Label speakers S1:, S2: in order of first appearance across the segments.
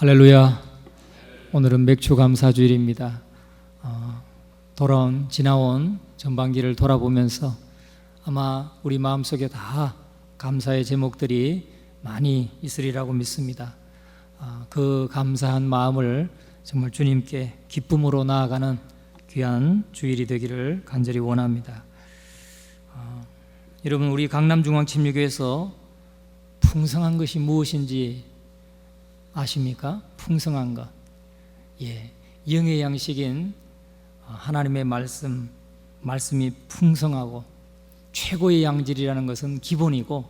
S1: 할렐루야. 오늘은 맥주 감사주일입니다. 지나온 전반기를 돌아보면서 아마 우리 마음속에 다 감사의 제목들이 많이 있으리라고 믿습니다. 그 감사한 마음을 정말 주님께 기쁨으로 나아가는 귀한 주일이 되기를 간절히 원합니다. 여러분, 우리 강남중앙침례교회에서 풍성한 것이 무엇인지 아십니까? 풍성한 것. 영의 양식인 하나님의 말씀이 풍성하고 최고의 양질이라는 것은 기본이고,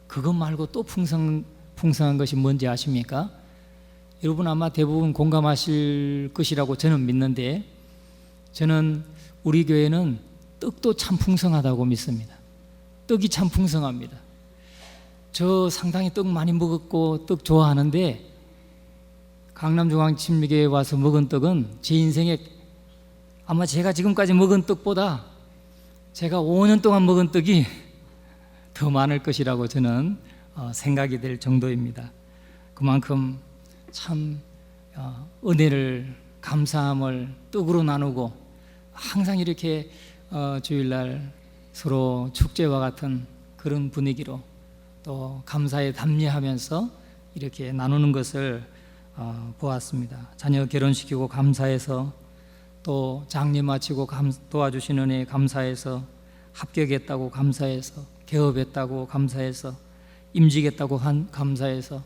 S1: 그것 말고 또 풍성한 것이 뭔지 아십니까? 여러분 아마 대부분 공감하실 것이라고 저는 믿는데, 저는 우리 교회는 떡도 참 풍성하다고 믿습니다. 떡이 참 풍성합니다. 저 상당히 떡 많이 먹었고 떡 좋아하는데, 강남중앙침례교회에 와서 먹은 떡은 제 인생에 아마 제가 지금까지 먹은 떡보다 제가 5년 동안 먹은 떡이 더 많을 것이라고 저는 생각이 될 정도입니다. 그만큼 참 은혜를, 감사함을 떡으로 나누고, 항상 이렇게 주일날 서로 축제와 같은 그런 분위기로 또 감사에 담례하면서 이렇게 나누는 것을 보았습니다. 자녀 결혼시키고 감사해서, 또 장례 마치고 도와주시는 은혜에 감사해서, 합격했다고 감사해서, 개업했다고 감사해서, 임직했다고 감사해서,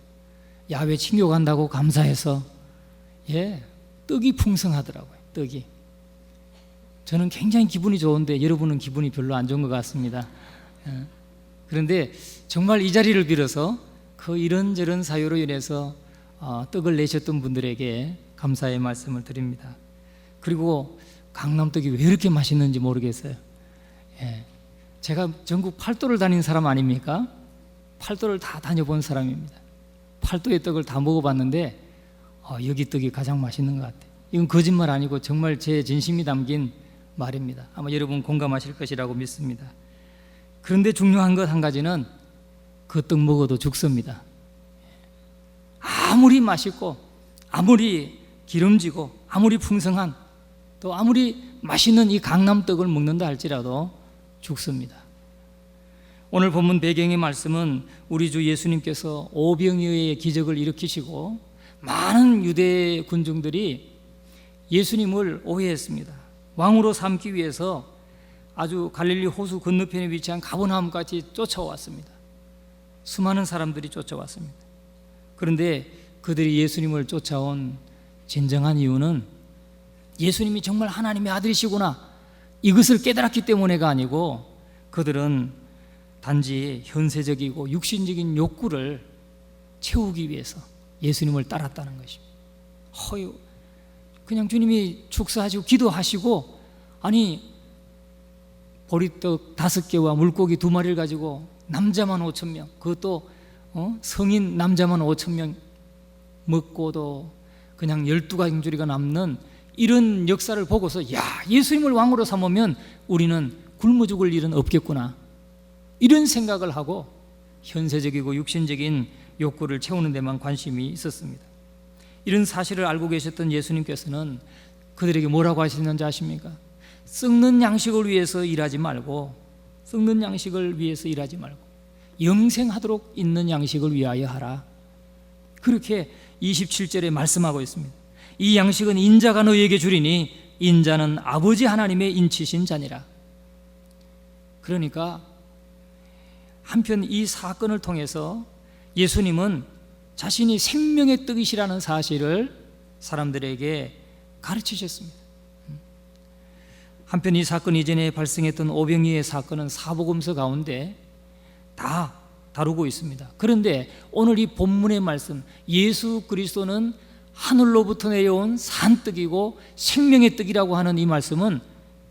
S1: 야외 친교 간다고 감사해서, 떡이 풍성하더라고요. 떡이. 저는 굉장히 기분이 좋은데 여러분은 기분이 별로 안 좋은 것 같습니다. 그런데 정말 이 자리를 빌어서 그 이런저런 사유로 인해서 떡을 내셨던 분들에게 감사의 말씀을 드립니다. 그리고 강남떡이 왜 이렇게 맛있는지 모르겠어요. 제가 전국 8도를 다닌 사람 아닙니까? 8도를 다 다녀본 사람입니다. 8도의 떡을 다 먹어봤는데 여기 떡이 가장 맛있는 것 같아요. 이건 거짓말 아니고 정말 제 진심이 담긴 말입니다. 아마 여러분 공감하실 것이라고 믿습니다. 그런데 중요한 것 한 가지는 그 떡 먹어도 죽습니다. 아무리 맛있고, 아무리 기름지고, 아무리 풍성한, 또 아무리 맛있는 이 강남떡을 먹는다 할지라도 죽습니다. 오늘 본문 배경의 말씀은 우리 주 예수님께서 오병이어의 기적을 일으키시고 많은 유대 군중들이 예수님을 오해했습니다. 왕으로 삼기 위해서 아주 갈릴리 호수 건너편에 위치한 가버나움까지 쫓아왔습니다. 수많은 사람들이 쫓아왔습니다. 그런데 그들이 예수님을 쫓아온 진정한 이유는 예수님이 정말 하나님의 아들이시구나, 이것을 깨달았기 때문에가 아니고, 그들은 단지 현세적이고 육신적인 욕구를 채우기 위해서 예수님을 따랐다는 것입니다. 그냥 주님이 축사하시고 기도하시고, 아니 보리떡 5개와 물고기 2마리를 가지고 남자만 5,000명, 그것도 성인 남자만 5,000명 먹고도 그냥 12가정주리가 남는 이런 역사를 보고서, 예수님을 왕으로 삼으면 우리는 굶어 죽을 일은 없겠구나, 이런 생각을 하고 현세적이고 육신적인 욕구를 채우는 데만 관심이 있었습니다. 이런 사실을 알고 계셨던 예수님께서는 그들에게 뭐라고 하시는지 아십니까? 썩는 양식을 위해서 일하지 말고, 영생하도록 있는 양식을 위하여 하라. 그렇게 27절에 말씀하고 있습니다. 이 양식은 인자가 너희에게 주리니 인자는 아버지 하나님의 인치신 자니라. 그러니까 한편 이 사건을 통해서 예수님은 자신이 생명의 떡이시라는 사실을 사람들에게 가르치셨습니다. 한편 이 사건 이전에 발생했던 오병이의 사건은 사복음서 가운데 다 다루고 있습니다. 그런데 오늘 이 본문의 말씀, 예수 그리스도는 하늘로부터 내려온 산떡이고 생명의 떡이라고 하는 이 말씀은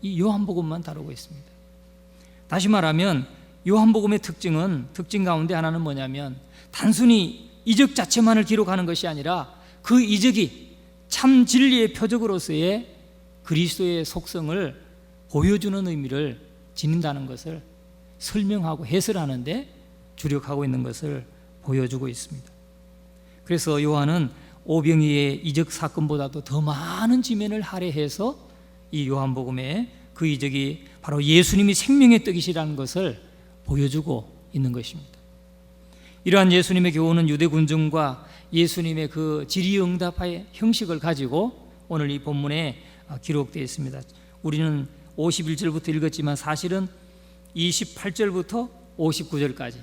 S1: 이 요한복음만 다루고 있습니다. 다시 말하면 요한복음의 특징 가운데 하나는 뭐냐면, 단순히 이적 자체만을 기록하는 것이 아니라 그 이적이 참 진리의 표적으로서의 그리스도의 속성을 보여주는 의미를 지닌다는 것을 설명하고 해설하는데 주력하고 있는 것을 보여주고 있습니다. 그래서 요한은 오병이의 이적 사건보다도 더 많은 지면을 할애해서 이 요한복음에 그 이적이 바로 예수님이 생명의 떡이시라는 것을 보여주고 있는 것입니다. 이러한 예수님의 교훈은 유대 군중과 예수님의 그 질의응답의 형식을 가지고 오늘 이 본문에 기록되어 있습니다. 우리는 51절부터 읽었지만 사실은 28절부터 59절까지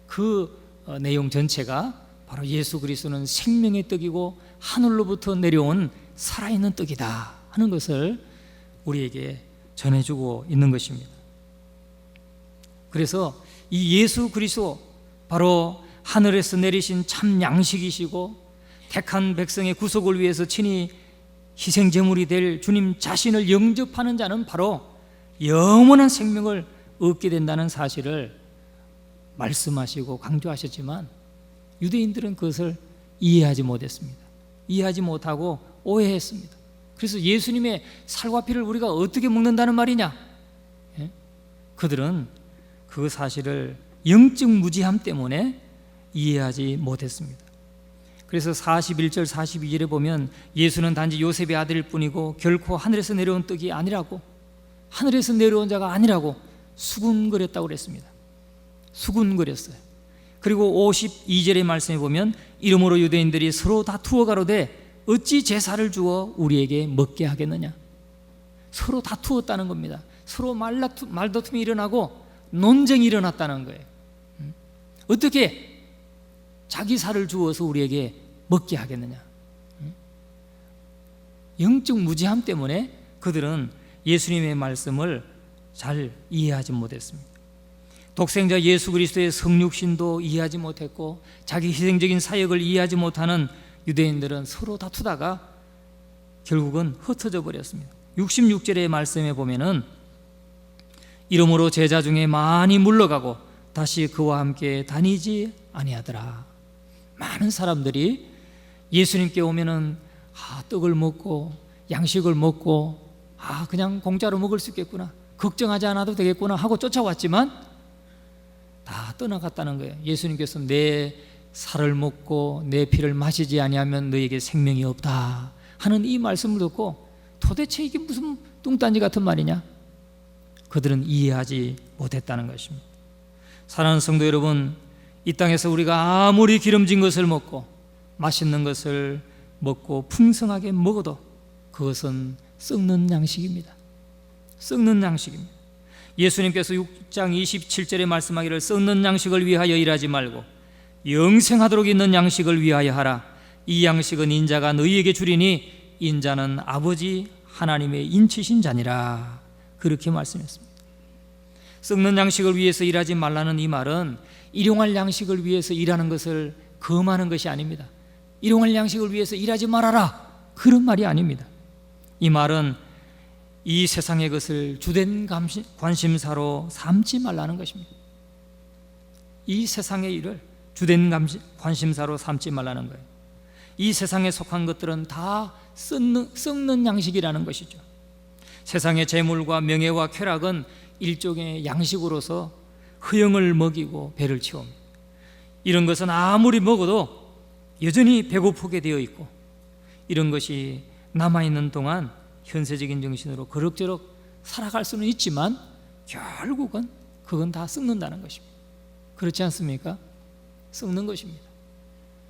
S1: 그 내용 전체가 바로 예수 그리스도는 생명의 떡이고 하늘로부터 내려온 살아있는 떡이다 하는 것을 우리에게 전해주고 있는 것입니다. 그래서 이 예수 그리스도 바로 하늘에서 내리신 참 양식이시고 택한 백성의 구속을 위해서 친히 희생제물이 될 주님 자신을 영접하는 자는 바로 영원한 생명을 얻게 된다는 사실을 말씀하시고 강조하셨지만 유대인들은 그것을 이해하지 못했습니다. 이해하지 못하고 오해했습니다. 그래서 예수님의 살과 피를 우리가 어떻게 먹는다는 말이냐? 그들은 그 사실을 영적 무지함 때문에 이해하지 못했습니다. 그래서 41절 42절에 보면 예수는 단지 요셉의 아들일 뿐이고 결코 하늘에서 내려온 떡이 아니라고, 하늘에서 내려온 자가 아니라고 수군거렸다고 그랬습니다. 수군거렸어요. 그리고 52절의 말씀에 보면 이러므로 유대인들이 서로 다투어 가로되 어찌 제사를 주어 우리에게 먹게 하겠느냐. 서로 다투었다는 겁니다. 서로 말다툼이 일어나고 논쟁이 일어났다는 거예요. 어떻게 자기 살을 주어서 우리에게 먹게 하겠느냐. 영적 무지함 때문에 그들은 예수님의 말씀을 잘 이해하지 못했습니다. 독생자 예수 그리스도의 성육신도 이해하지 못했고 자기 희생적인 사역을 이해하지 못하는 유대인들은 서로 다투다가 결국은 흩어져 버렸습니다. 66절의 말씀에 보면은 이러므로 제자 중에 많이 물러가고 다시 그와 함께 다니지 아니하더라. 많은 사람들이 예수님께 오면은 떡을 먹고 양식을 먹고 그냥 공짜로 먹을 수 있겠구나, 걱정하지 않아도 되겠구나 하고 쫓아왔지만 다 떠나갔다는 거예요. 예수님께서 내 살을 먹고 내 피를 마시지 아니하면 너에게 생명이 없다 하는 이 말씀을 듣고 도대체 이게 무슨 뚱딴지 같은 말이냐? 그들은 이해하지 못했다는 것입니다. 사랑하는 성도 여러분, 이 땅에서 우리가 아무리 기름진 것을 먹고 맛있는 것을 먹고 풍성하게 먹어도 그것은 썩는 양식입니다. 썩는 양식입니다. 예수님께서 6장 27절에 말씀하기를 썩는 양식을 위하여 일하지 말고 영생하도록 있는 양식을 위하여 하라. 이 양식은 인자가 너희에게 주리니 인자는 아버지 하나님의 인치신 자니라. 그렇게 말씀했습니다. 썩는 양식을 위해서 일하지 말라는 이 말은 일용할 양식을 위해서 일하는 것을 금하는 것이 아닙니다. 일용할 양식을 위해서 일하지 말아라 그런 말이 아닙니다. 이 말은 이 세상의 것을 주된 관심사로 삼지 말라는 것입니다. 이 세상의 일을 주된 관심사로 삼지 말라는 거예요. 이 세상에 속한 것들은 다 썩는 양식이라는 것이죠. 세상의 재물과 명예와 쾌락은 일종의 양식으로서 허영을 먹이고 배를 채웁니다. 이런 것은 아무리 먹어도 여전히 배고프게 되어 있고 이런 것이 남아있는 동안 현세적인 정신으로 그럭저럭 살아갈 수는 있지만 결국은 그건 다 썩는다는 것입니다. 그렇지 않습니까? 썩는 것입니다.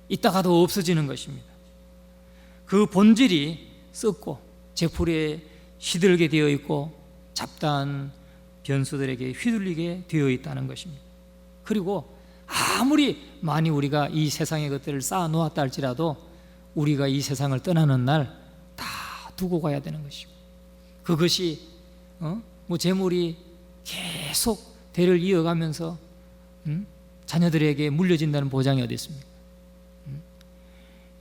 S1: 이따가도 없어지는 것입니다. 그 본질이 썩고 제풀에 시들게 되어 있고 잡다한 변수들에게 휘둘리게 되어 있다는 것입니다. 그리고 아무리 많이 우리가 이 세상의 것들을 쌓아 놓았다 할지라도 우리가 이 세상을 떠나는 날 다 두고 가야 되는 것이고 그것이 재물이 계속 대를 이어가면서 자녀들에게 물려진다는 보장이 어디 있습니까?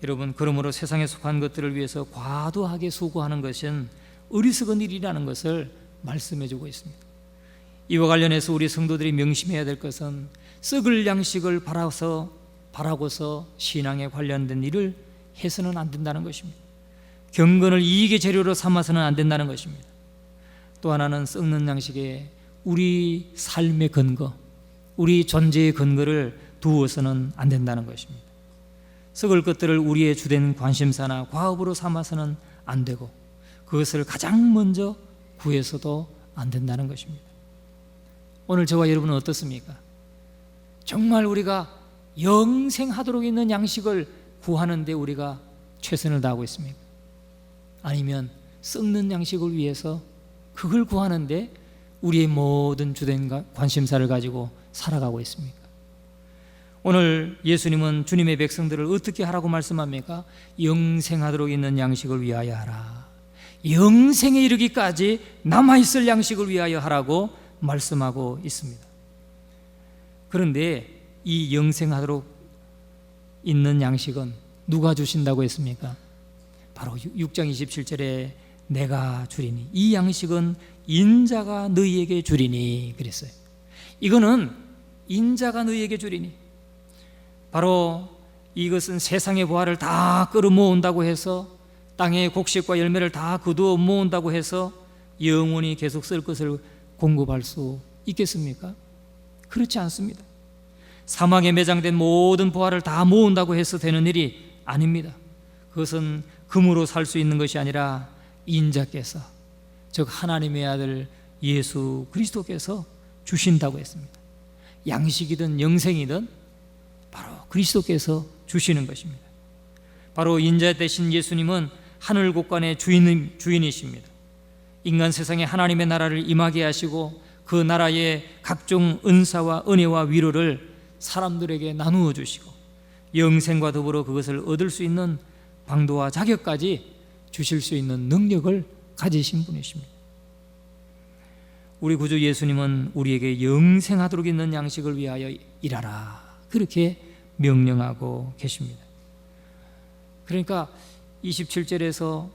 S1: 여러분, 그러므로 세상에 속한 것들을 위해서 과도하게 수고하는 것은 어리석은 일이라는 것을 말씀해 주고 있습니다. 이와 관련해서 우리 성도들이 명심해야 될 것은 썩을 양식을 바라고서 신앙에 관련된 일을 해서는 안 된다는 것입니다. 경건을 이익의 재료로 삼아서는 안 된다는 것입니다. 또 하나는 썩는 양식에 우리 삶의 근거, 우리 존재의 근거를 두어서는 안 된다는 것입니다. 썩을 것들을 우리의 주된 관심사나 과업으로 삼아서는 안 되고 그것을 가장 먼저 구해서도 안 된다는 것입니다. 오늘 저와 여러분은 어떻습니까? 정말 우리가 영생하도록 있는 양식을 구하는 데 우리가 최선을 다하고 있습니까? 아니면 썩는 양식을 위해서 그걸 구하는데 우리의 모든 주된 관심사를 가지고 살아가고 있습니까? 오늘 예수님은 주님의 백성들을 어떻게 하라고 말씀합니까? 영생하도록 있는 양식을 위하여 하라. 영생에 이르기까지 남아있을 양식을 위하여 하라고 말씀하고 있습니다. 그런데 이 영생하도록 있는 양식은 누가 주신다고 했습니까? 바로 6장 27절에 내가 주리니 이 양식은 인자가 너희에게 주리니 그랬어요. 이거는 인자가 너희에게 주리니, 바로 이것은 세상의 보화를 다 끌어모은다고 해서 땅의 곡식과 열매를 다 거두어 모은다고 해서 영원히 계속 쓸 것을 공급할 수 있겠습니까? 그렇지 않습니다. 사막에 매장된 모든 보화를 다 모은다고 해서 되는 일이 아닙니다. 그것은 금으로 살 수 있는 것이 아니라 인자께서, 즉 하나님의 아들 예수 그리스도께서 주신다고 했습니다. 양식이든 영생이든 바로 그리스도께서 주시는 것입니다. 바로 인자 대신 예수님은 하늘 곳간의 주인이십니다. 인간 세상에 하나님의 나라를 임하게 하시고 그 나라의 각종 은사와 은혜와 위로를 사람들에게 나누어 주시고 영생과 더불어 그것을 얻을 수 있는 방도와 자격까지 주실 수 있는 능력을 가지신 분이십니다. 우리 구주 예수님은 우리에게 영생하도록 있는 양식을 위하여 일하라, 그렇게 명령하고 계십니다. 그러니까 27절에서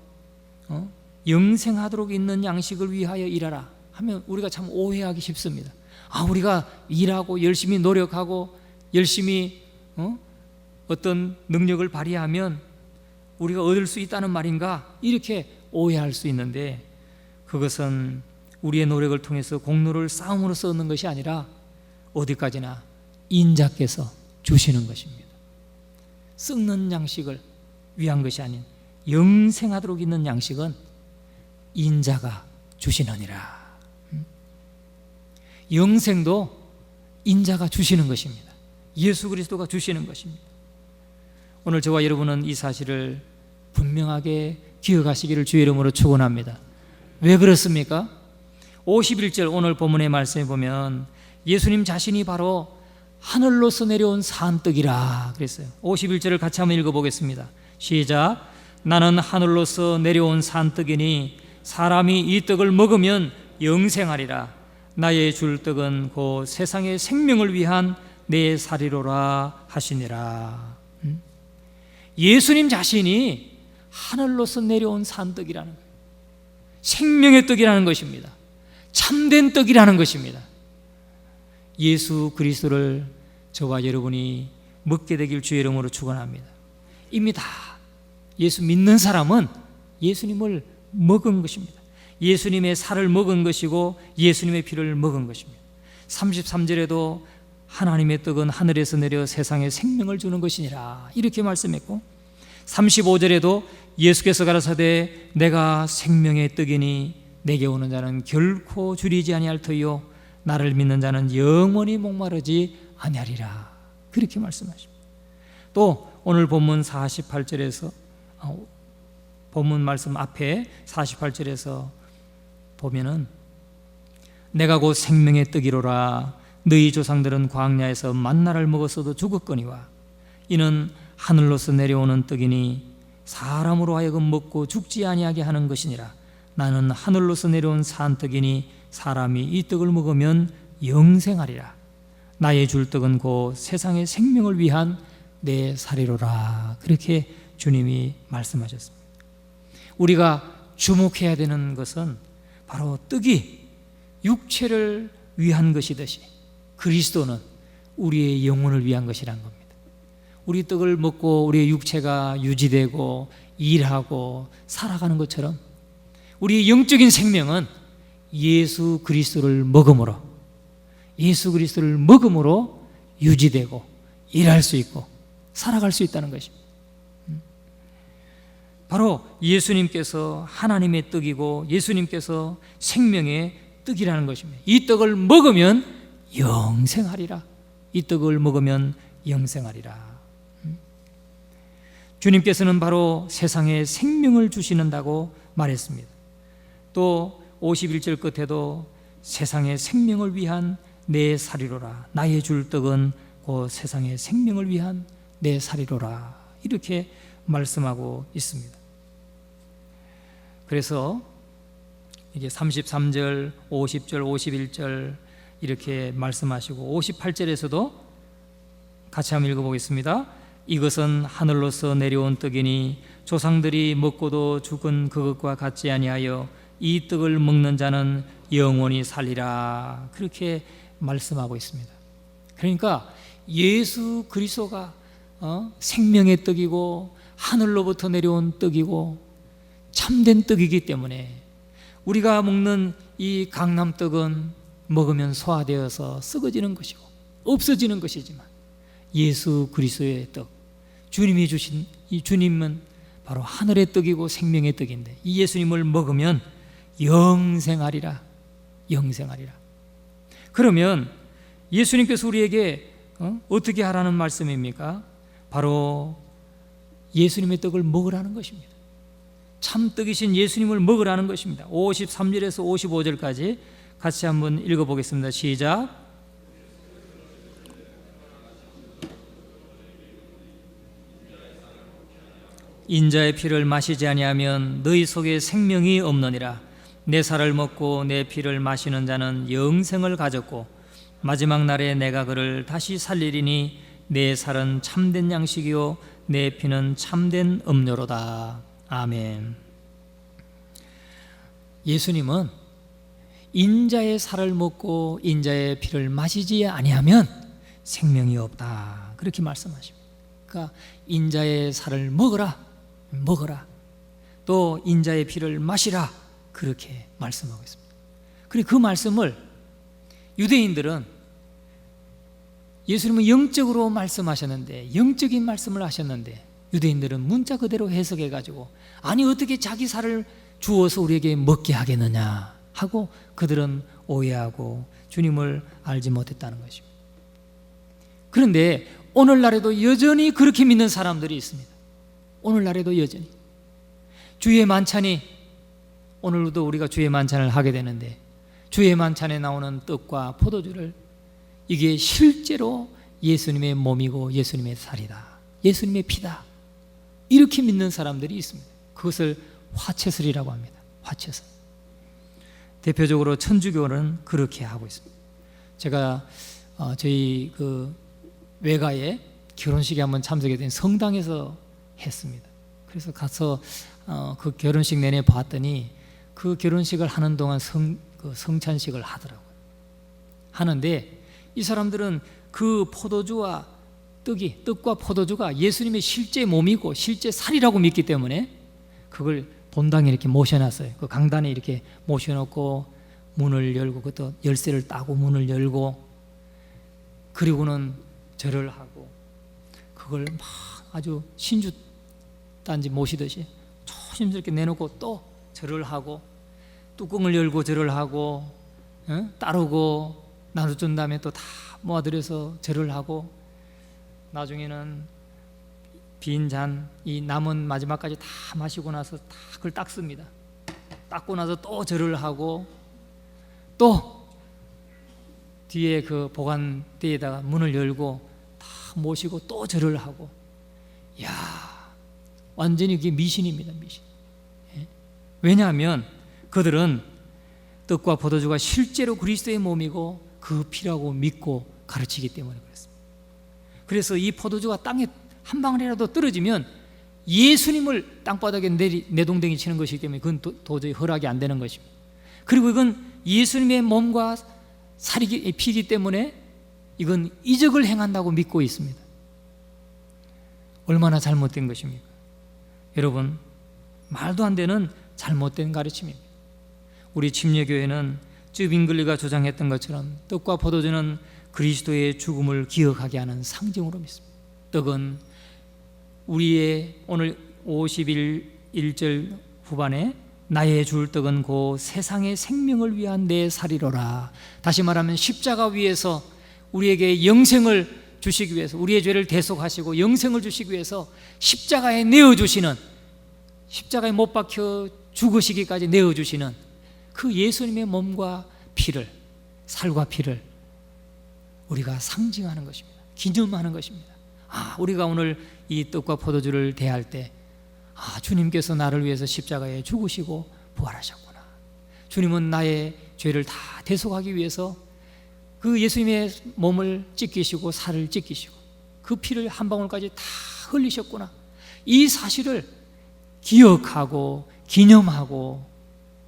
S1: 영생하도록 있는 양식을 위하여 일하라 하면 우리가 참 오해하기 쉽습니다. 우리가 일하고 열심히 노력하고 열심히 어떤 능력을 발휘하면 우리가 얻을 수 있다는 말인가, 이렇게 오해할 수 있는데, 그것은 우리의 노력을 통해서 공로를 쌓음으로써 얻는 것이 아니라 어디까지나 인자께서 주시는 것입니다. 썩는 양식을 위한 것이 아닌 영생하도록 있는 양식은 인자가 주시느니라. 영생도 인자가 주시는 것입니다. 예수 그리스도가 주시는 것입니다. 오늘 저와 여러분은 이 사실을 분명하게 기억하시기를 주의 이름으로 축원합니다. 왜 그렇습니까? 51절 오늘 본문의 말씀에 보면 예수님 자신이 바로 하늘로서 내려온 산떡이라 그랬어요. 51절을 같이 한번 읽어보겠습니다. 시작. 나는 하늘로서 내려온 산떡이니 사람이 이 떡을 먹으면 영생하리라. 나의 줄 떡은 곧 세상의 생명을 위한 내 살이로라 하시니라. 예수님 자신이 하늘로서 내려온 산떡이라는 거예요. 생명의 떡이라는 것입니다. 참된 떡이라는 것입니다. 예수 그리스도를 저와 여러분이 먹게 되길 주의 이름으로 축원합니다. 이미 다 예수 믿는 사람은 예수님을 먹은 것입니다. 예수님의 살을 먹은 것이고 예수님의 피를 먹은 것입니다. 33절에도 하나님의 떡은 하늘에서 내려 세상에 생명을 주는 것이니라 이렇게 말씀했고, 35절에도 예수께서 가라사대 내가 생명의 떡이니 내게 오는 자는 결코 줄이지 아니할 터이요 나를 믿는 자는 영원히 목마르지 아니하리라 그렇게 말씀하십니다. 또 오늘 본문 48절에서 본문 말씀 앞에 48절에서 보면은 내가 곧 생명의 떡이로라. 너희 조상들은 광야에서 만나를 먹었어도 죽었거니와 이는 하늘로서 내려오는 떡이니 사람으로 하여금 먹고 죽지 아니하게 하는 것이니라. 나는 하늘로서 내려온 산떡이니 사람이 이 떡을 먹으면 영생하리라. 나의 줄 떡은 곧 세상의 생명을 위한 내 살이로라. 그렇게 주님이 말씀하셨습니다. 우리가 주목해야 되는 것은 바로 떡이 육체를 위한 것이듯이 그리스도는 우리의 영혼을 위한 것이라는 겁니다. 우리 떡을 먹고 우리의 육체가 유지되고 일하고 살아가는 것처럼 우리의 영적인 생명은 예수 그리스도를 먹음으로 유지되고 일할 수 있고 살아갈 수 있다는 것입니다. 바로 예수님께서 하나님의 떡이고 예수님께서 생명의 떡이라는 것입니다. 이 떡을 먹으면 영생하리라. 이 떡을 먹으면 영생하리라. 주님께서는 바로 세상에 생명을 주시는다고 말했습니다. 또 51절 끝에도 세상의 생명을 위한 내 살이로라. 나의 줄 떡은 곧 세상의 생명을 위한 내 살이로라. 이렇게 말씀하고 있습니다. 그래서 이게 33절, 50절, 51절 이렇게 말씀하시고 58절에서도 같이 한번 읽어보겠습니다. 이것은 하늘로서 내려온 떡이니 조상들이 먹고도 죽은 그것과 같지 아니하여 이 떡을 먹는 자는 영원히 살리라. 그렇게 말씀하고 있습니다. 그러니까 예수 그리스도가 생명의 떡이고 하늘로부터 내려온 떡이고 참된 떡이기 때문에 우리가 먹는 이 강남떡은 먹으면 소화되어서 썩어지는 것이고 없어지는 것이지만 예수 그리스도의 떡, 주님이 주신 이 주님은 바로 하늘의 떡이고 생명의 떡인데 이 예수님을 먹으면 영생하리라. 영생하리라. 그러면 예수님께서 우리에게 어떻게 하라는 말씀입니까? 바로 예수님의 떡을 먹으라는 것입니다. 참떡이신 예수님을 먹으라는 것입니다. 53절에서 55절까지 같이 한번 읽어보겠습니다. 시작. 인자의 피를 마시지 아니하면 너희 속에 생명이 없느니라. 내 살을 먹고 내 피를 마시는 자는 영생을 가졌고 마지막 날에 내가 그를 다시 살리리니 내 살은 참된 양식이요 내 피는 참된 음료로다. 아멘. 예수님은 인자의 살을 먹고 인자의 피를 마시지 아니하면 생명이 없다. 그렇게 말씀하십니다. 그러니까 인자의 살을 먹어라. 먹어라. 또 인자의 피를 마시라. 그렇게 말씀하고 있습니다. 그리고 그 말씀을 유대인들은 예수님은 영적으로 말씀하셨는데 영적인 말씀을 하셨는데 유대인들은 문자 그대로 해석해 가지고 아니 어떻게 자기 살을 주어서 우리에게 먹게 하겠느냐 하고 그들은 오해하고 주님을 알지 못했다는 것입니다. 그런데 오늘날에도 여전히 그렇게 믿는 사람들이 있습니다. 오늘날에도 여전히 주의 만찬이 오늘도 우리가 주의 만찬을 하게 되는데 주의 만찬에 나오는 떡과 포도주를 이게 실제로 예수님의 몸이고 예수님의 살이다. 예수님의 피다. 이렇게 믿는 사람들이 있습니다. 그것을 화채설이라고 합니다. 화채설. 대표적으로 천주교는 그렇게 하고 있습니다. 제가 저희 그 외가에 결혼식에 한번 참석했더니 성당에서 했습니다. 그래서 가서 그 결혼식 내내 봤더니 그 결혼식을 하는 동안 성찬식을 하더라고요. 하는데 이 사람들은 그 포도주와 떡과 포도주가 예수님의 실제 몸이고 실제 살이라고 믿기 때문에 그걸 본당에 이렇게 모셔놨어요. 그 강단에 이렇게 모셔놓고 문을 열고 그것도 열쇠를 따고 문을 열고 그리고는 절을 하고 그걸 막 아주 신주 단지 모시듯이 조심스럽게 내놓고 또 절을 하고 뚜껑을 열고 절을 하고 따르고 나눠준 다음에 또 다 모아들여서 절을 하고 나중에는 빈 잔, 이 남은 마지막까지 다 마시고 나서 다 그걸 닦습니다. 닦고 나서 또 절을 하고 또 뒤에 그 보관대에다가 문을 열고 다 모시고 또 절을 하고 이야 완전히 그게 미신입니다. 미신. 왜냐하면 그들은 떡과 포도주가 실제로 그리스도의 몸이고 그 피라고 믿고 가르치기 때문에 그렇습니다. 그래서 이 포도주가 땅에 한 방울이라도 떨어지면 예수님을 땅바닥에 내동댕이 치는 것이기 때문에 그건 도저히 허락이 안 되는 것입니다. 그리고 이건 예수님의 몸과 살이 피기 때문에 이건 이적을 행한다고 믿고 있습니다. 얼마나 잘못된 것입니까? 여러분, 말도 안 되는 잘못된 가르침입니다. 우리 침례교회는 쯔빙글리가 주장했던 것처럼 떡과 포도주는 그리스도의 죽음을 기억하게 하는 상징으로 믿습니다. 떡은 우리의 오늘 1절 후반에 나의 줄 떡은 곧 세상의 생명을 위한 내 살이로라. 다시 말하면 십자가 위에서 우리에게 영생을 주시기 위해서, 우리의 죄를 대속하시고 영생을 주시기 위해서 십자가에 내어주시는, 십자가에 못 박혀 죽으시기까지 내어주시는 그 예수님의 몸과 피를, 살과 피를 우리가 상징하는 것입니다. 기념하는 것입니다. 우리가 오늘 이 떡과 포도주를 대할 때 주님께서 나를 위해서 십자가에 죽으시고 부활하셨구나. 주님은 나의 죄를 다 대속하기 위해서 그 예수님의 몸을 찢기시고 살을 찢기시고 그 피를 한 방울까지 다 흘리셨구나. 이 사실을 기억하고 기념하고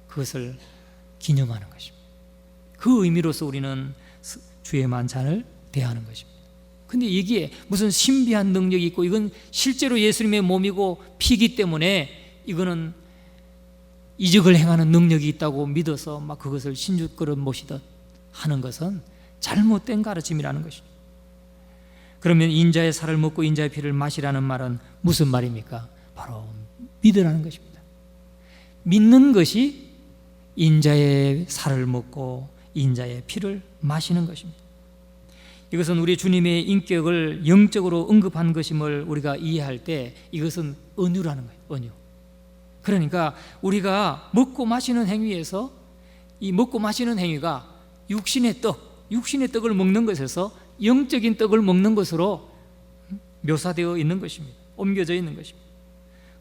S1: 그것을 기념하는 것입니다. 그 의미로서 우리는 주의 만찬을 대하는 것입니다. 근데 이게 무슨 신비한 능력이 있고 이건 실제로 예수님의 몸이고 피기 때문에 이거는 이적을 행하는 능력이 있다고 믿어서 막 그것을 신주그릇 모시듯 하는 것은 잘못된 가르침이라는 것입니다. 그러면 인자의 살을 먹고 인자의 피를 마시라는 말은 무슨 말입니까? 바로 믿으라는 것입니다. 믿는 것이 인자의 살을 먹고 인자의 피를 마시는 것입니다. 이것은 우리 주님의 인격을 영적으로 언급한 것임을 우리가 이해할 때 이것은 은유라는 거예요. 은유. 그러니까 우리가 먹고 마시는 행위에서 이 먹고 마시는 행위가 육신의 떡을 먹는 것에서 영적인 떡을 먹는 것으로 묘사되어 있는 것입니다. 옮겨져 있는 것입니다.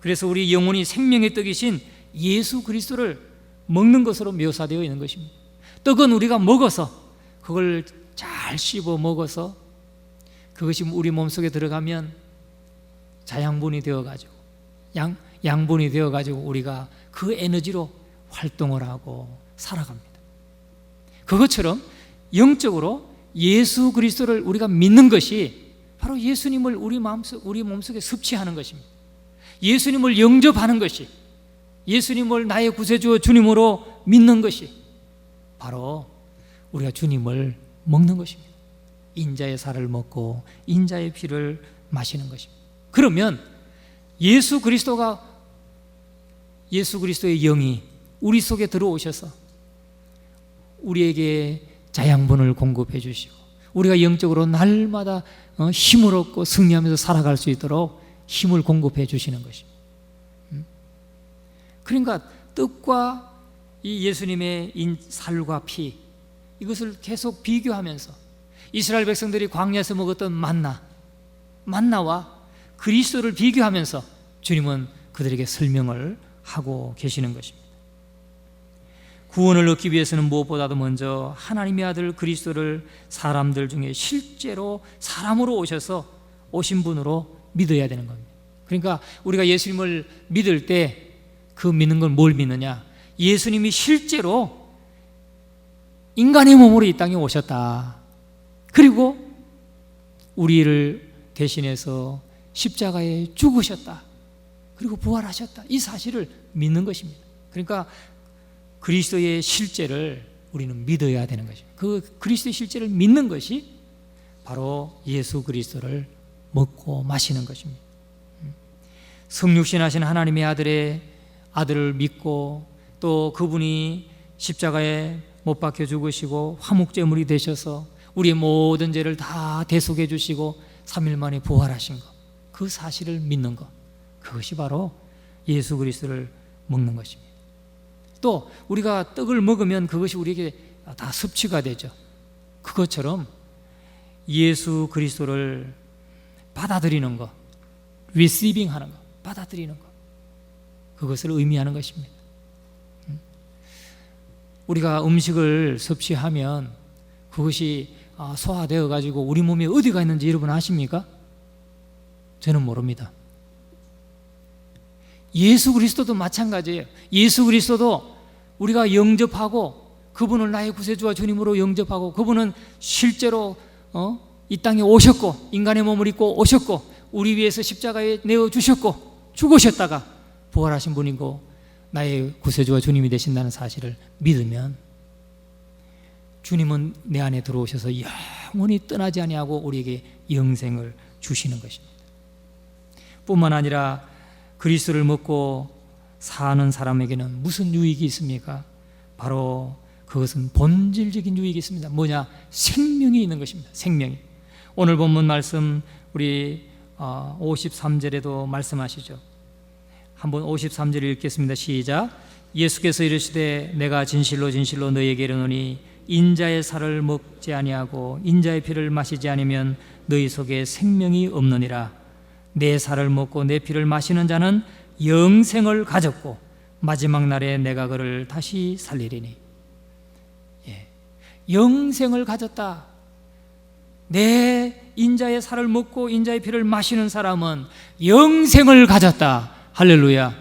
S1: 그래서 우리 영혼이 생명의 떡이신 예수 그리스도를 먹는 것으로 묘사되어 있는 것입니다. 떡은 우리가 먹어서 그걸 잘 씹어 먹어서 그것이 우리 몸속에 들어가면 자양분이 되어가지고 양분이 되어가지고 우리가 그 에너지로 활동을 하고 살아갑니다. 그것처럼 영적으로 예수 그리스도를 우리가 믿는 것이 바로 예수님을 우리 몸속에 섭취하는 것입니다. 예수님을 영접하는 것이, 예수님을 나의 구세주 주님으로 믿는 것이 바로 우리가 주님을 먹는 것입니다. 인자의 살을 먹고 인자의 피를 마시는 것입니다. 그러면 예수 그리스도의 영이 우리 속에 들어오셔서 우리에게 자양분을 공급해 주시고 우리가 영적으로 날마다 힘을 얻고 승리하면서 살아갈 수 있도록 힘을 공급해 주시는 것입니다. 그러니까 떡과 이 예수님의 살과 피, 이것을 계속 비교하면서 이스라엘 백성들이 광야에서 먹었던 만나와 그리스도를 비교하면서 주님은 그들에게 설명을 하고 계시는 것입니다. 구원을 얻기 위해서는 무엇보다도 먼저 하나님의 아들 그리스도를 사람들 중에 실제로 사람으로 오신 분으로 믿어야 되는 겁니다. 그러니까 우리가 예수님을 믿을 때 그 믿는 건 뭘 믿느냐? 예수님이 실제로 인간의 몸으로 이 땅에 오셨다. 그리고 우리를 대신해서 십자가에 죽으셨다. 그리고 부활하셨다. 이 사실을 믿는 것입니다. 그러니까 그리스도의 실제를 우리는 믿어야 되는 것입니다. 그 그리스도의 실제를 믿는 것이 바로 예수 그리스도를 먹고 마시는 것입니다. 성육신하신 하나님의 아들을 믿고 또 그분이 십자가에 못 박혀 죽으시고 화목제물이 되셔서 우리의 모든 죄를 다 대속해 주시고 3일 만에 부활하신 것, 그 사실을 믿는 것, 그것이 바로 예수 그리스도를 먹는 것입니다. 또 우리가 떡을 먹으면 그것이 우리에게 다 섭취가 되죠. 그것처럼 예수 그리스도를 받아들이는 것, receiving 하는 것, 받아들이는 것, 그것을 의미하는 것입니다. 우리가 음식을 섭취하면 그것이 소화되어 가지고 우리 몸에 어디가 있는지 여러분 아십니까? 저는 모릅니다. 예수 그리스도도 마찬가지예요. 예수 그리스도도 우리가 영접하고 그분을 나의 구세주와 주님으로 영접하고 그분은 실제로 이 땅에 오셨고 인간의 몸을 입고 오셨고 우리 위해서 십자가에 내어주셨고 죽으셨다가 부활하신 분이고 나의 구세주와 주님이 되신다는 사실을 믿으면 주님은 내 안에 들어오셔서 영원히 떠나지 아니하고 우리에게 영생을 주시는 것입니다. 뿐만 아니라 그리스도를 먹고 사는 사람에게는 무슨 유익이 있습니까? 바로 그것은 본질적인 유익이 있습니다. 뭐냐? 생명이 있는 것입니다. 생명이. 오늘 본문 말씀 우리 53절에도 말씀하시죠. 한번 53절 읽겠습니다. 시작. 예수께서 이르시되 내가 진실로 진실로 너희에게 이르노니 인자의 살을 먹지 아니하고 인자의 피를 마시지 않으면 너희 속에 생명이 없느니라. 내 살을 먹고 내 피를 마시는 자는 영생을 가졌고 마지막 날에 내가 그를 다시 살리리니. 영생을 가졌다. 내 인자의 살을 먹고 인자의 피를 마시는 사람은 영생을 가졌다. 할렐루야.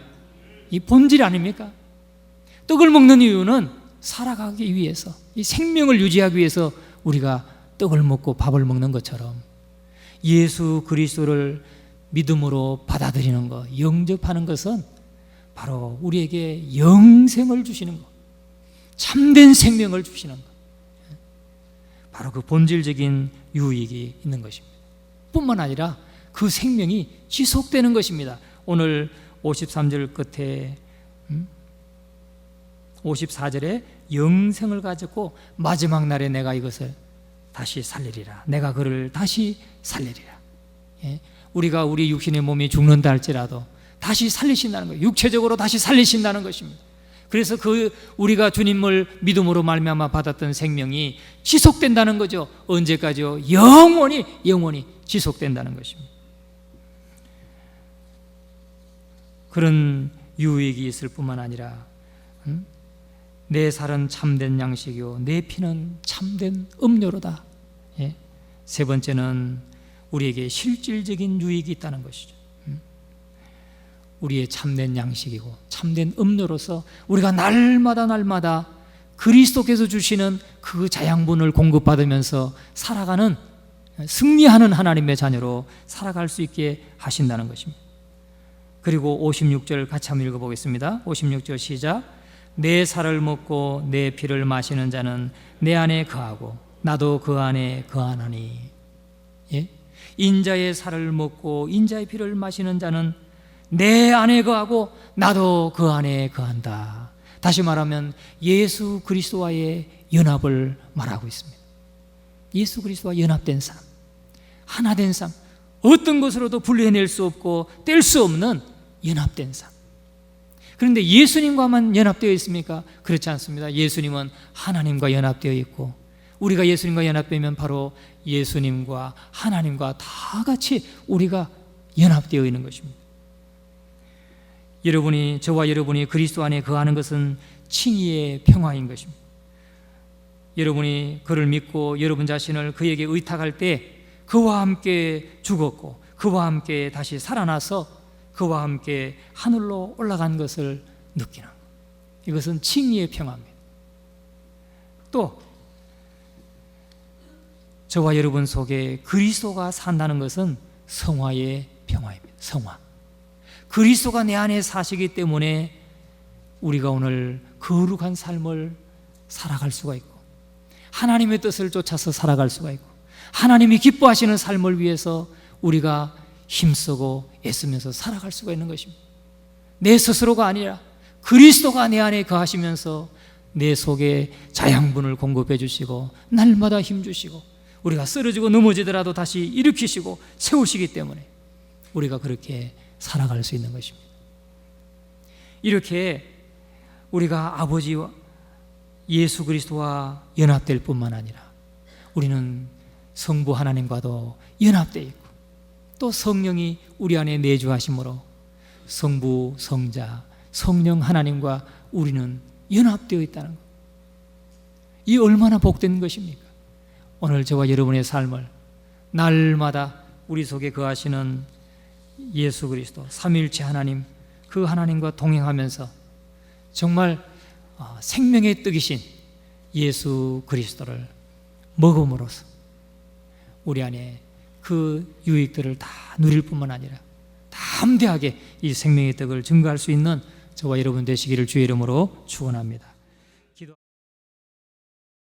S1: 이 본질 아닙니까? 떡을 먹는 이유는 살아가기 위해서, 이 생명을 유지하기 위해서 우리가 떡을 먹고 밥을 먹는 것처럼 예수 그리스도를 믿음으로 받아들이는 것, 영접하는 것은 바로 우리에게 영생을 주시는 것, 참된 생명을 주시는 것, 바로 그 본질적인 유익이 있는 것입니다. 뿐만 아니라 그 생명이 지속되는 것입니다. 오늘 53절 끝에 54절에 영생을 가졌고 마지막 날에 내가 이것을 다시 살리리라. 내가 그를 다시 살리리라. 우리가 우리 육신의 몸이 죽는다 할지라도 다시 살리신다는 거예요. 육체적으로 다시 살리신다는 것입니다. 그래서 우리가 주님을 믿음으로 말미암아 받았던 생명이 지속된다는 거죠. 언제까지요? 영원히 지속된다는 것입니다. 그런 유익이 있을 뿐만 아니라 내 살은 참된 양식이요 내 피는 참된 음료로다. 세 번째는 우리에게 실질적인 유익이 있다는 것이죠. 우리의 참된 양식이고 참된 음료로서 우리가 날마다 그리스도께서 주시는 그 자양분을 공급받으면서 살아가는, 승리하는 하나님의 자녀로 살아갈 수 있게 하신다는 것입니다. 그리고 56절 같이 한번 읽어보겠습니다. 56절 시작. 내 살을 먹고 내 피를 마시는 자는 내 안에 거하고 나도 그 안에 거하나니. 인자의 살을 먹고 인자의 피를 마시는 자는 내 안에 거하고 나도 그 안에 거한다. 다시 말하면 예수 그리스도와의 연합을 말하고 있습니다. 예수 그리스도와 연합된 삶, 하나 된 삶, 어떤 것으로도 분리해낼 수 없고 뗄 수 없는 연합된 삶. 그런데 예수님과만 연합되어 있습니까? 그렇지 않습니다. 예수님은 하나님과 연합되어 있고 우리가 예수님과 연합되면 바로 예수님과 하나님과 다 같이 우리가 연합되어 있는 것입니다. 저와 여러분이 그리스도 안에 거하는 것은 칭의의 평화인 것입니다. 여러분이 그를 믿고 여러분 자신을 그에게 의탁할 때 그와 함께 죽었고 그와 함께 다시 살아나서 그와 함께 하늘로 올라간 것을 느끼는 것. 이것은 칭의의 평화입니다. 또 저와 여러분 속에 그리스도가 산다는 것은 성화의 평화입니다. 성화. 그리스도가 내 안에 사시기 때문에 우리가 오늘 거룩한 삶을 살아갈 수가 있고 하나님의 뜻을 쫓아서 살아갈 수가 있고 하나님이 기뻐하시는 삶을 위해서 우리가 힘쓰고 애쓰면서 살아갈 수가 있는 것입니다. 내 스스로가 아니라 그리스도가 내 안에 거하시면서 내 속에 자양분을 공급해 주시고 날마다 힘 주시고 우리가 쓰러지고 넘어지더라도 다시 일으키시고 세우시기 때문에 우리가 그렇게 살아갈 수 있는 것입니다. 이렇게 우리가 아버지와 예수 그리스도와 연합될 뿐만 아니라 우리는 성부 하나님과도 연합되어 있고 또 성령이 우리 안에 내주하심으로 성부, 성자, 성령 하나님과 우리는 연합되어 있다는 것. 이 얼마나 복된 것입니까? 오늘 저와 여러분의 삶을 날마다 우리 속에 거하시는 예수 그리스도 삼위일체 하나님, 그 하나님과 동행하면서 정말 생명의 떡이신 예수 그리스도를 먹음으로써 우리 안에 그 유익들을 다 누릴 뿐만 아니라 담대하게 이 생명의 떡을 증거할 수 있는 저와 여러분 되시기를 주의 이름으로 축원합니다.